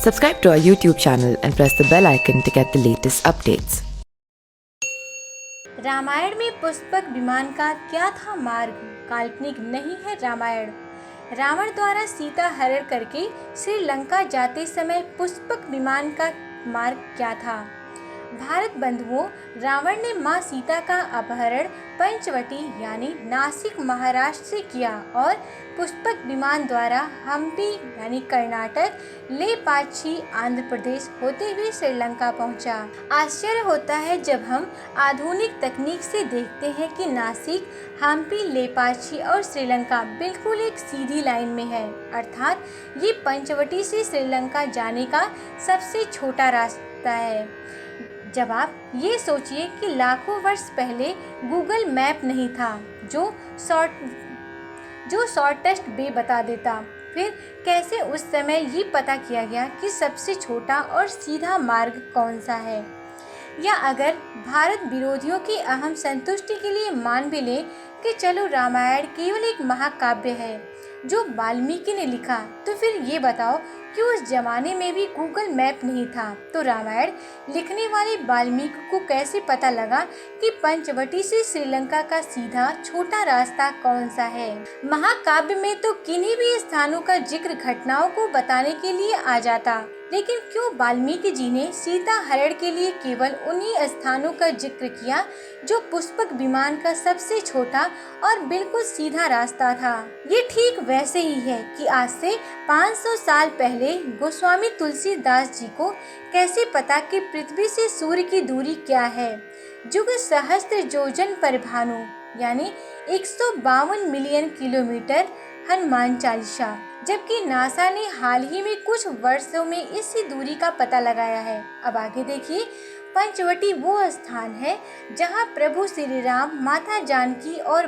Subscribe to our YouTube channel and press the bell icon to get the latest updates. Ramayan में पुष्पक विमान का क्या था मार्ग? काल्पनिक नहीं है रामायण। रावण द्वारा सीता हरण करके श्रीलंका जाते समय पुष्पक विमान का मार्ग क्या था? भारत बंधुओं, रावण ने मां सीता का अपहरण पंचवटी यानी नासिक महाराष्ट्र से किया और पुष्पक विमान द्वारा हम्पी यानी कर्नाटक, लेपाक्षी आंध्र प्रदेश होते हुए श्रीलंका पहुंचा। आश्चर्य होता है जब हम आधुनिक तकनीक से देखते हैं कि नासिक, हम्पी, लेपाक्षी और श्रीलंका बिल्कुल एक सीधी लाइन में है, अर्थात ये पंचवटी से श्रीलंका जाने का सबसे छोटा रास्ता है। जब आप ये सोचिए कि लाखों वर्ष पहले गूगल मैप नहीं था जो शॉर्टेस्ट वे बता देता, फिर कैसे उस समय ये पता किया गया कि सबसे छोटा और सीधा मार्ग कौन सा है? या अगर भारत विरोधियों की अहम संतुष्टि के लिए मान भी ले कि चलो रामायण केवल एक महाकाव्य है जो वाल्मीकि ने लिखा, तो फिर ये बताओ कि उस जमाने में भी गूगल मैप नहीं था, तो रामायण लिखने वाले वाल्मीकि को कैसे पता लगा कि पंचवटी से श्रीलंका का सीधा छोटा रास्ता कौन सा है? महाकाव्य में तो किन्हीं भी स्थानों का जिक्र घटनाओं को बताने के लिए आ जाता, लेकिन क्यों वाल्मीकि जी ने सीता हरण के लिए केवल उन्हीं स्थानों का जिक्र किया जो पुष्पक विमान का सबसे छोटा और बिल्कुल सीधा रास्ता था? ये ठीक वैसे ही है कि आज से 500 साल पहले गोस्वामी तुलसीदास जी को कैसे पता कि पृथ्वी से सूर्य की दूरी क्या है? जुग सहस्त्र योजन पर भानु यानी 152 मिलियन किलोमीटर हनुमान चालीसा, जबकि नासा ने हाल ही में कुछ वर्षों में इसी दूरी का पता लगाया है। अब आगे देखिए, पंचवटी वो स्थान है जहां प्रभु श्री राम, माता जानकी और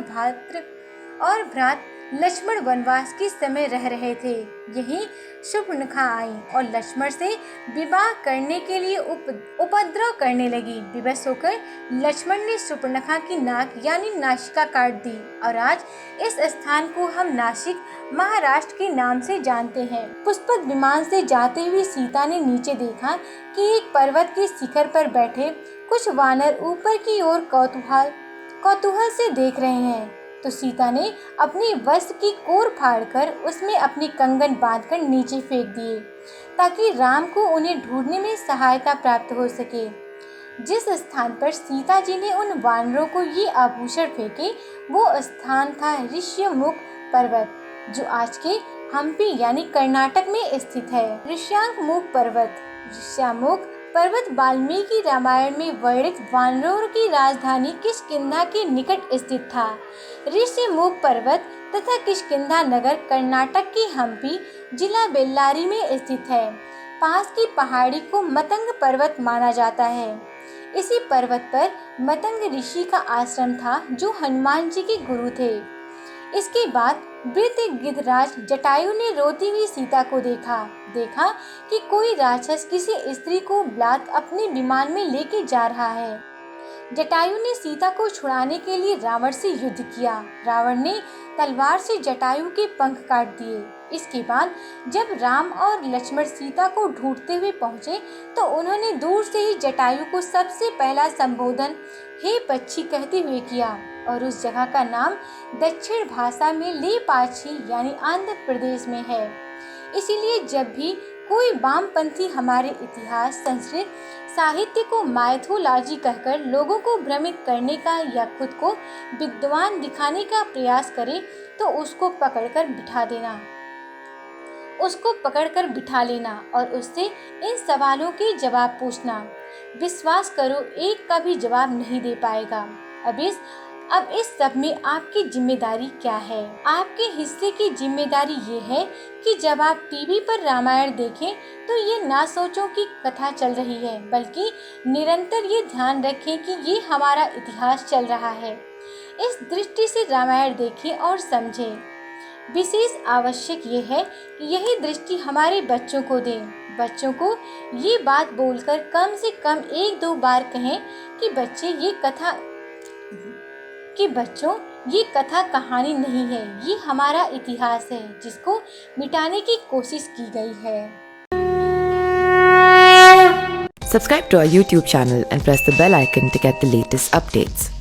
भ्रात लक्ष्मण वनवास के समय रह रहे थे। यही शूर्पणखा आई और लक्ष्मण से विवाह करने के लिए उपद्रव करने लगी। विवश होकर लक्ष्मण ने शूर्पणखा की नाक यानी नासिका काट दी और आज इस स्थान को हम नासिक महाराष्ट्र के नाम से जानते हैं। पुष्पक विमान से जाते हुए सीता ने नीचे देखा कि एक पर्वत के शिखर पर बैठे कुछ वानर ऊपर की ओर कौतूहल से देख रहे हैं, तो सीता ने अपनी वस्त्र की कोर फाड़कर उसमें अपनी कंगन बांधकर नीचे फेंक दिए ताकि राम को उन्हें ढूंढने में सहायता प्राप्त हो सके। जिस स्थान पर सीता जी ने उन वानरों को ये आभूषण फेंके वो स्थान था ऋष्यमुख पर्वत, जो आज के हम्पी यानी कर्नाटक में स्थित है। ऋष्यमुख पर्वत वाल्मीकि रामायण में वर्णित वानरों की राजधानी किष्किंधा के निकट स्थित था। ऋष्यमुख पर्वत तथा किष्किंधा नगर कर्नाटक के हम्पी जिला बेल्लारी में स्थित है। पास की पहाड़ी को मतंग पर्वत माना जाता है। इसी पर्वत पर मतंग ऋषि का आश्रम था जो हनुमान जी के गुरु थे। इसके बाद वृद्ध गिद्धराज जटायु ने रोती हुई सीता को देखा कि कोई राक्षस किसी स्त्री को बलात् अपने विमान में लेके जा रहा है। जटायु ने सीता को छुड़ाने के लिए रावण से युद्ध किया। रावण ने तलवार से जटायु के पंख काट दिए। इसके बाद जब राम और लक्ष्मण सीता को ढूंढते हुए पहुंचे तो उन्होंने दूर से ही जटायु को सबसे पहला संबोधन हे पक्षी कहते हुए किया और उस जगह का नाम दक्षिण भाषा में लेपाक्षी यानी आंध्र प्रदेश में है। इसीलिए जब भी कोई वामपंथी हमारे इतिहास, संस्कृत, साहित्य को माइथोलॉजी कहकर लोगों को भ्रमित करने का या खुद को विद्वान दिखाने का प्रयास करे तो उसको पकड़कर बिठा लेना और उससे इन सवालों के जवाब पूछना। विश्वास करो, एक का भी जवाब नहीं दे पाएगा। अब इस सब में आपकी जिम्मेदारी क्या है? आपके हिस्से की जिम्मेदारी ये है कि जब आप टीवी पर रामायण देखें तो ये ना सोचो कि कथा चल रही है, बल्कि निरंतर ये ध्यान रखें कि ये हमारा इतिहास चल रहा है। इस दृष्टि से रामायण देखें और समझें। विशेष आवश्यक ये है कि यही दृष्टि हमारे बच्चों को दें। बच्चों को ये बात बोलकर कम से कम 1-2 बार कहें कि बच्चों ये कथा कहानी नहीं है, ये हमारा इतिहास है जिसको मिटाने की कोशिश की गई है। Subscribe to our YouTube channel and press the bell icon to get the latest updates.